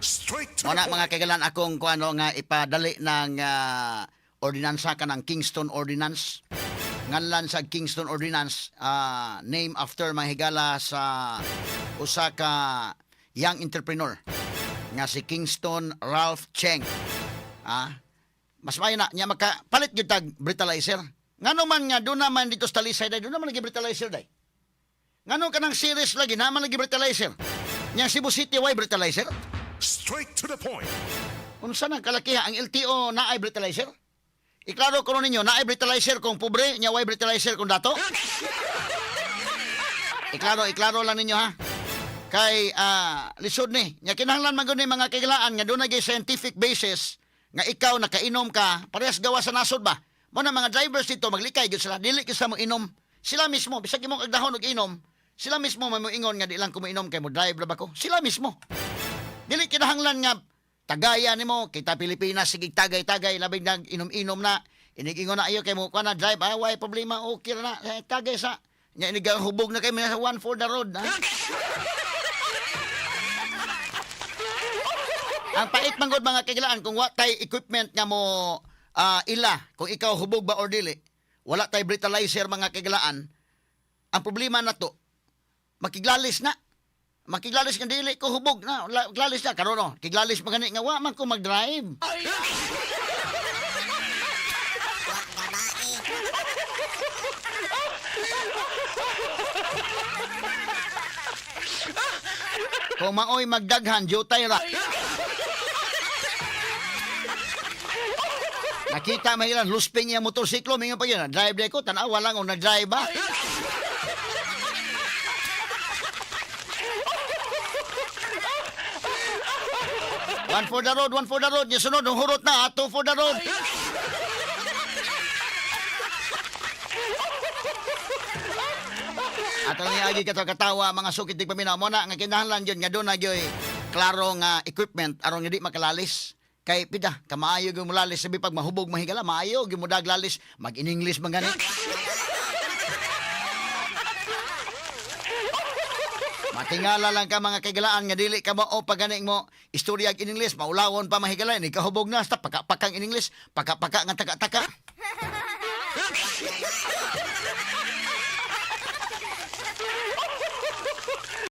Straight to Muna the mga point. kagalan akong kuano nga ipadali ng ordinansa ka ng Kingston Ordinance. Nganlan sa Kingston Ordinance, name after mahigala sa usa ka young entrepreneur nga si Kingston Ralph Cheng. Mas maayo na nya makapalit gyud tag breathalyzer. Ngano man nga do naman dito sa Talisay day, do naman lagi breathalyzer day. Ngano kanang series lagi naman lagi breathalyzer. Nya Cebu City way breathalyzer. Straight to the point. Unsa nang kalakiha ang LTO naay breathalyzer? Iklaro ko ninyo, naay breathalyzer kung pobre, nya way breathalyzer kung dato. Iklaro lang ninyo ha. Kay lisod ni, nya kinahanglan man gud ni mga kailaan nga dunay scientific basis nga ikaw nakainom ka, parehas gawa sa nasod ba? Mo na mga drivers dito maglikay gyud sila, dili gyud sa mo inom. Sila mismo bisag imong agdahon og inom, sila mismo may moingon nga di lang ko moinom kay mo drive ra ba ko. Sila mismo. Dili kinahanglan nga tagaya nimo kita Pilipinas sige tagay-tagay labing nag inom-inom na inigingon na ayo kay mo kana drive way problema okay na tagay sa nya inigahubog na kay sa one for the road ha? Ang pait man gud mga kagilaan kung wa tay equipment nga mo ila kung ikaw hubog ba or dili wala tay breathalyzer mga kagilaan ang problema na to makiglalis na makiglalis nga dili ko hubog na glalis na karon no kiglalis pa gani nga wa man ko mag-drive. Kung maoy magdaghan jutay ra. Nakita man ilan lusping yung motorsiklo mingon pa yun drive day ko tan-awa lang kung nag-drive ba. One for the road. Yung sunod, yung hurot na, two for the road. At ang agi katawa, mga sukit di paminaw mo na, nga kinahanglan yun, nga doon na yun, klaro nga equipment, aron nga di makalalis. Kay pida, kamaayo yung mulalis, sabi pag mahubog mahigala, maayo, yung mudaglalis, mag-in-English man ganit. Matingala lang ka mga kagalaan nga dili ka mao paganing mo istorya in English maulawon pa mahigala ni kahubog na sa pakapakang in English pakapaka nga taka-taka.